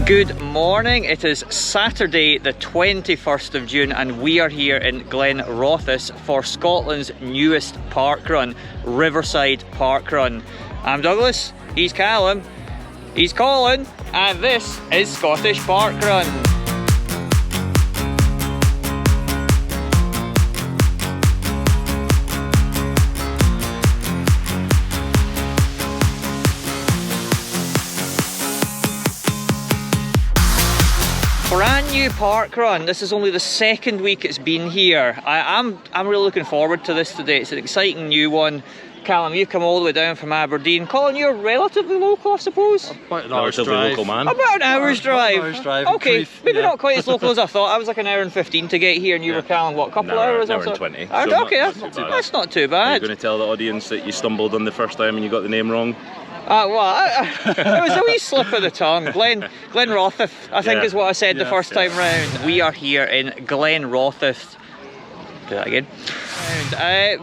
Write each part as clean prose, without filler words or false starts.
Good morning, it is Saturday the 21st of June and we are here in Glenrothes for Scotland's newest parkrun, Riverside Parkrun. I'm Douglas, he's Callum, he's Colin, and this is Scottish Parkrun. Brand new parkrun. This is only the second week it's been here. I'm really looking forward to this today. It's an exciting new one. Callum, you've come all the way down from Aberdeen. Colin, you're relatively local, I suppose? About an hour's drive. Local, man. About an hour's drive. Okay, Crieff, maybe yeah. not quite as local as I thought. I was like an hour and 15 to get here, and you were, Callum, what, a couple hours? An hour and 20. Okay, So that's not too Are you bad. going to tell the audience that you stumbled on the first time and you got the name wrong? It was a wee slip of the tongue. Glenrothes, I think is what I said the first time round. We are here in Glenrothes. Do that again.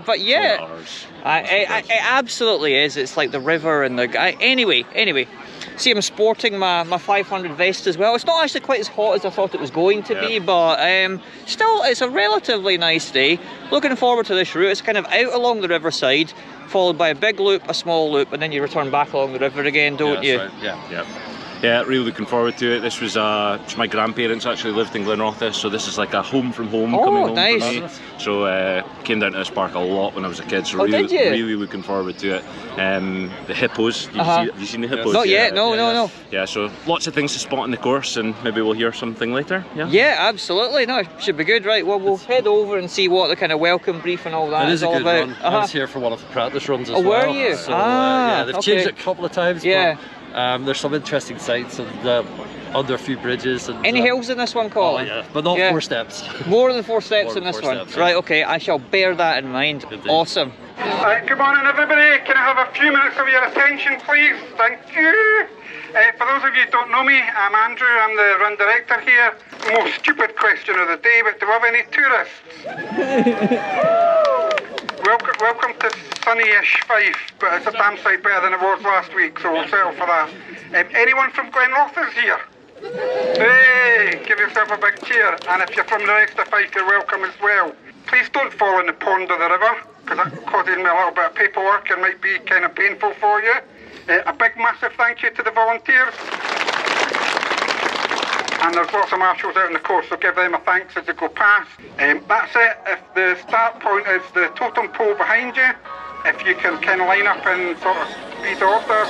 But yeah, it absolutely is. It's like the river and the... Anyway. See, I'm sporting my 500 vest as well. It's not actually quite as hot as I thought it was going to be, but still, it's a relatively nice day. Looking forward to this route. It's kind of out along the riverside, followed by a big loop, a small loop, and then you return back along the river again, don't you? Right. Yeah, really looking forward to it. This was my grandparents actually lived in Glenrothes, so this is like a home from home coming home nice. for me. So came down to this park a lot when I was a kid, so really looking forward to it. The hippos, have you seen the hippos? Not yet, no. Yeah, so lots of things to spot on the course, and maybe we'll hear something later. Yeah, absolutely. No, it should be good. Right, well, we'll head over and see what the kind of welcome brief and all that is all about. It is a good run. I was here for one of the practice runs as well. Were you? So, yeah, they've changed it a couple of times. Yeah. But, there's some interesting sights and under a few bridges. And, any hills in this one, Colin? Oh yeah, but not 4 steps. More than 4 steps in this one. Steps, right, okay, I shall bear that in mind. Awesome. Good morning everybody, can I have a few minutes of your attention please? Thank you. For those of you who don't know me, I'm Andrew, I'm the run director here. Most stupid question of the day, but do we have any tourists? Welcome to sunny-ish Fife, but it's a damn sight better than it was last week, so we'll settle for that. Anyone from Glenrothes here? Hey, give yourself a big cheer, and if you're from the rest of Fife, you're welcome as well. Please don't fall in the pond or the river, because that causes me a little bit of paperwork and might be kind of painful for you. A big massive thank you to the volunteers. And there's lots of marshals out on the course, so give them a thanks as they go past. That's it. If the start point is the totem pole behind you, if you can kind of line up in sort of speed order.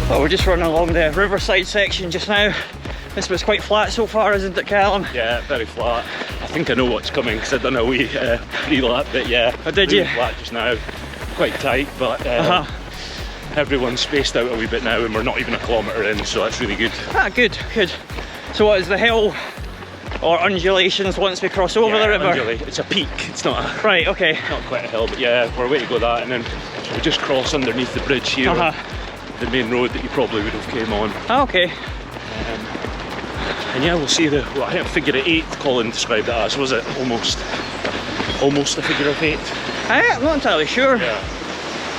Well, we're just running along the riverside section just now. This was quite flat so far, isn't it, Callum? Yeah, very flat. I think I know what's coming because I've done a wee pre-lap, but yeah. Oh, did really you? Flat just now, quite tight, but everyone's spaced out a wee bit now and we're not even a kilometre in, so that's really good. Good. So what is the hill or undulations once we cross over the river? It's a peak, it's not a... Right, okay. Not quite a hill, but yeah, we're away to go that, and then we just cross underneath the bridge here, on the main road that you probably would have came on. Okay. And yeah, we'll see I think figure of 8 Colin described it as, was it? Almost a figure of 8. I'm not entirely sure. Yeah.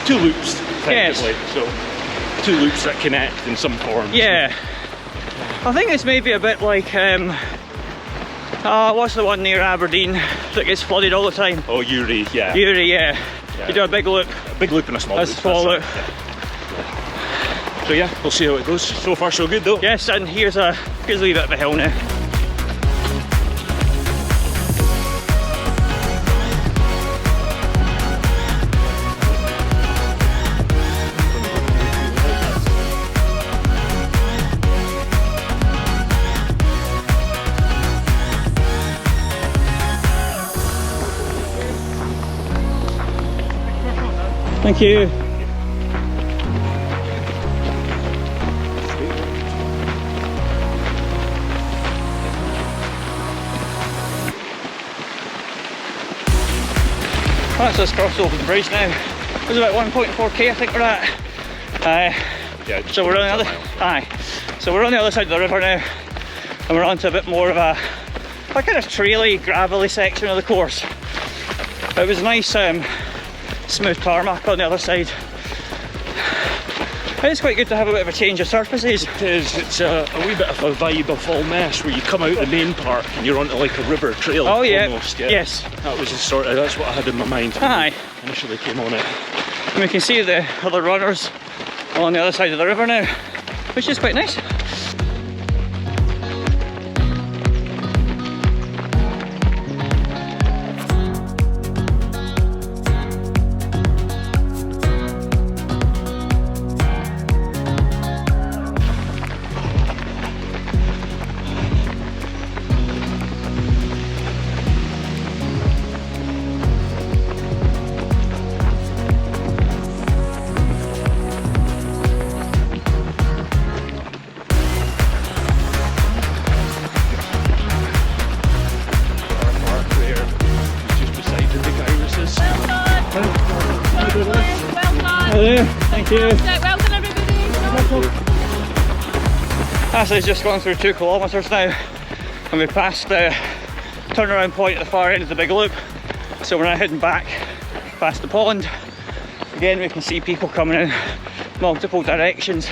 2 loops, effectively, so 2 loops that connect in some form. Yeah. I think it's maybe a bit like, what's the one near Aberdeen that gets flooded all the time? Oh, Uri, yeah. Uri, yeah. You do a big loop. A big loop and a small loop. Small loop. So yeah, we'll see how it goes. So far so good though. Yes, and here's a wee bit of a hill now. Thank you. That's us crossed over the bridge now. It was about 1.4k I think we're at. Yeah, so we're on the other. So we're on the other side of the river now, and we're onto a bit more of a kind of traily, gravelly section of the course. It was nice, smooth tarmac on the other side. It's quite good to have a bit of a change of surfaces. It is. It's a wee bit of a vibe of Fall Mess where you come out the main park and you're onto like a river trail. Oh yeah. Almost, yeah. Yes. That was that's what I had in my mind when I initially came on it. And we can see the other runners on the other side of the river now, which is quite nice. Thank you. Well done, everybody. Ashley's just gone through 2 kilometres now, and we passed the turnaround point at the far end of the big loop. So we're now heading back past the pond. Again, we can see people coming in multiple directions.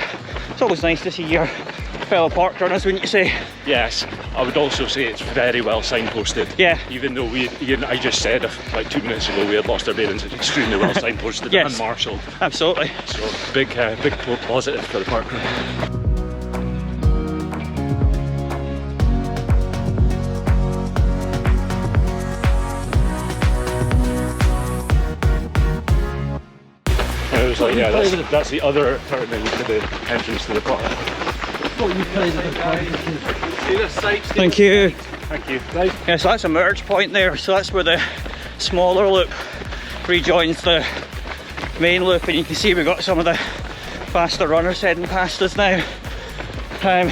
It's always nice to see your fellow park runners, wouldn't you say? Yes, I would also say it's very well signposted. Yeah. Even though I just said like 2 minutes ago we had lost our bearings, it's extremely well signposted Yes. and marshalled. Absolutely. So big positive for the parkrun. It was like, yeah, that's the other turning to the entrance to the park. Thank you. Thank you. Yeah, so that's a merge point there. So that's where the smaller loop rejoins the main loop, and you can see we've got some of the faster runners heading past us now.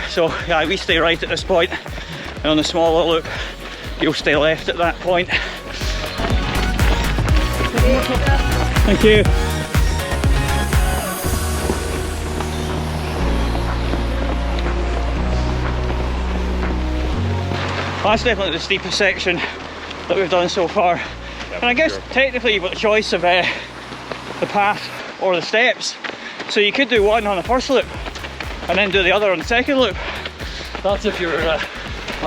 So yeah, we stay right at this point, and on the smaller loop you'll stay left at that point. Thank you. That's definitely the steepest section that we've done so far. Yeah, and I guess sure. Technically you've got the choice of the path or the steps. So you could do one on the first loop and then do the other on the second loop. That's if you're a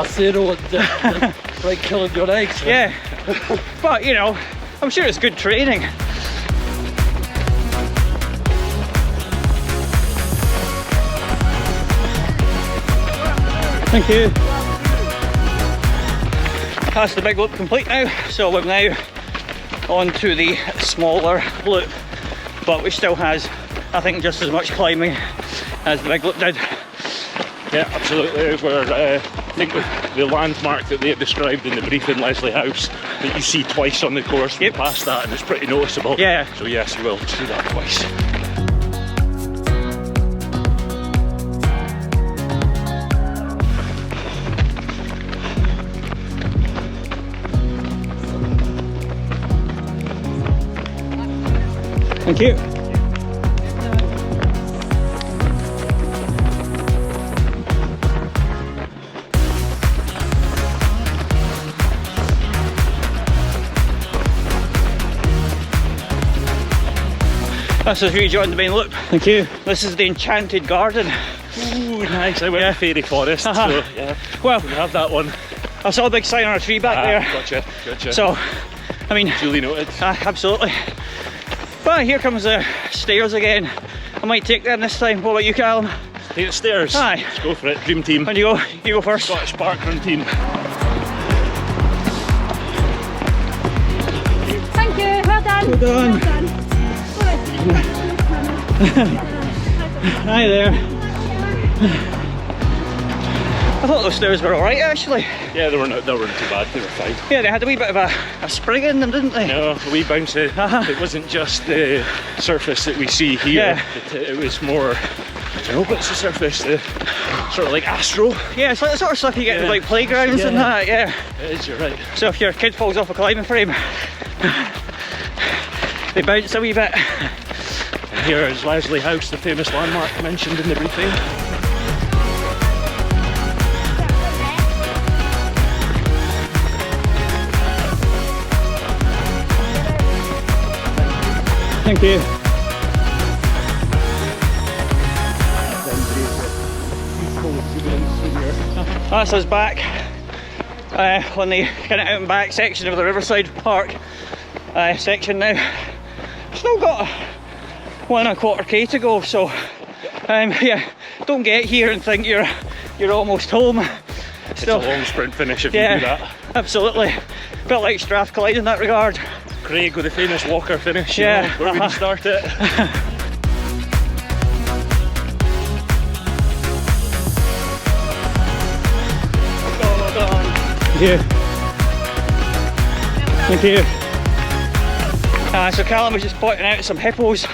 zero and like killing your eggs. Right? Yeah, but you know, I'm sure it's good training. Thank you. That's the big loop complete now, so we're now on to the smaller loop, but which still has, I think, just as much climbing as the big loop did. Yeah, absolutely. We're, I think the landmark that they had described in the brief in Lley House that you see twice on the course, yep. Past that, and it's pretty noticeable. Yeah. So yes, you will see that twice. Thank you. This has rejoined the main loop. Thank you. This is the Enchanted Garden. Ooh, nice. I went to Fairy Forest, so yeah. Well, we have that one. I saw a big sign on a tree back there. Gotcha. So, I mean, duly noted. Absolutely. But here comes the stairs again. I might take them this time. What about you, Callum? Take the stairs. Aye. Let's go for it. Dream team. When you go first. Scottish parkrun team. Thank you. Well done. Well done. Well done. Hi there. I thought those stairs were alright actually. Yeah, they weren't too bad, they were fine. Yeah, they had a wee bit of a spring in them, didn't they? No, a wee bouncy. It wasn't just the surface that we see here. Yeah. It was more, I don't know what's the surface, sort of like astro. Yeah, it's like the sort of stuff you get in like playgrounds and that, yeah. It is, you're right. So if your kid falls off a climbing frame, They bounce a wee bit. And here is Lley House, the famous landmark mentioned in the briefing. Thank you. That's us back on the kind of out and back section of the Riverside Park section now. Still got 1¼ K to go, so yeah, don't get here and think you're almost home. Still, it's a long sprint finish if yeah, you do that. Absolutely. Felt like Strathclyde in that regard. Craig with the famous walker finish, yeah, you know, where we can start it. Thank you. Thank you. So Callum was just pointing out some hippos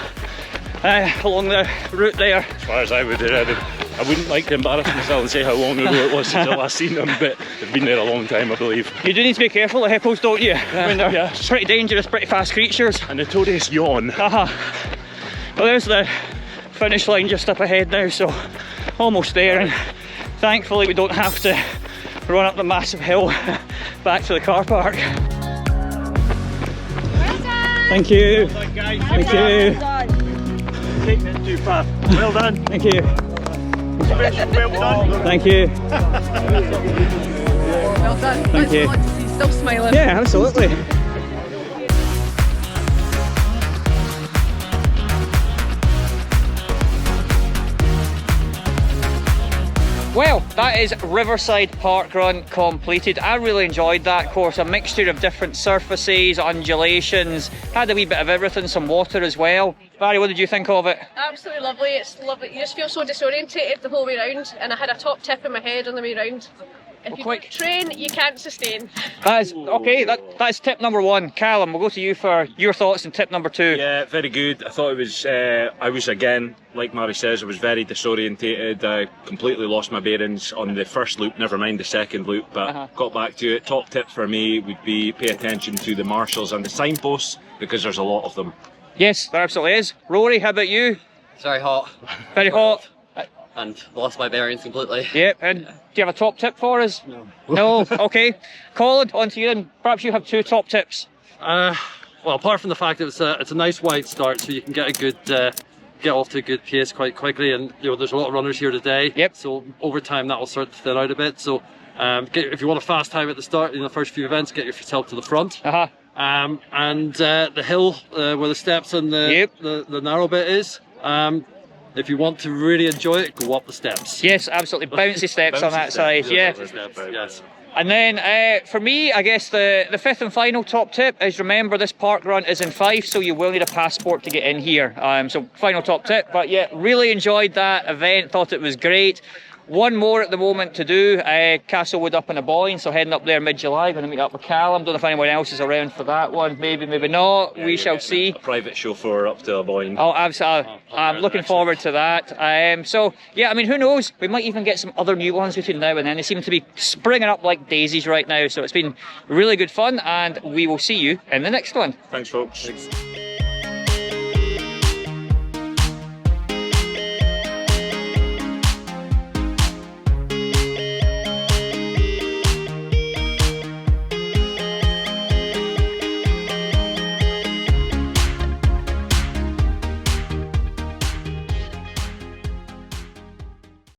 along the route there. As far as I wouldn't like to embarrass myself and say how long ago it was since I last seen them, but they've been there a long time, I believe. You do need to be careful of hippos, don't you? I mean, they're pretty dangerous, pretty fast creatures. A notorious yawn. Well, there's the finish line just up ahead now, so almost there, and thankfully we don't have to run up the massive hill back to the car park. Thank you. Well done, guys. Thank you. Taking it too far. Well done. Thank you. Well done. Thank you. Well done. Thank you. He's still smiling. Yeah, absolutely. Well, that is Riverside Park Run completed. I really enjoyed that course. A mixture of different surfaces, undulations, had a wee bit of everything, some water as well. Barry, what did you think of it? Absolutely lovely. It's lovely. You just feel so disorientated the whole way round, and I had a top tip in my head on the way round. If you quick. train, you can't sustain. That is okay. That's tip number 1. Callum, we'll go to you for your thoughts and tip number 2. Yeah, very good. I thought it was, I was again, like Mary says, I was very disorientated. I completely lost my bearings on the first loop, never mind the second loop, but got back to it. Top tip for me would be pay attention to the marshals and the signposts, because there's a lot of them. Yes, there absolutely is. Rory, how about you? It's very hot. Very hot. And lost my bearings completely. Yep, and do you have a top tip for us? No. No? Okay. Colin, on to you then. Perhaps you have 2 top tips. Well, apart from the fact that it's a nice wide start, so you can get a good get off to a good pace quite quickly, and you know there's a lot of runners here today. Yep. So over time that will start to thin out a bit. So if you want a fast time at the start in the first few events, get yourself to the front. And the hill where the steps and the narrow bit is. If you want to really enjoy it, go up the steps. Yes, absolutely. Bouncy steps on that side. Yeah. Yes. And then for me, I guess the 5th and final top tip is remember this park run is in Fife, so you will need a passport to get in here. So final top tip. But yeah, really enjoyed that event. Thought it was great. One more at the moment to do, Castlewood up in a Boyne, so heading up there mid-July, going to meet up with Callum. Don't know if anyone else is around for that one, maybe, maybe not, we shall see. A private chauffeur up to a Boyne. Oh, absolutely, I'm looking forward to that. So, yeah, I mean, who knows, we might even get some other new ones between now and then. They seem to be springing up like daisies right now, so it's been really good fun, and we will see you in the next one. Thanks, folks. Thanks.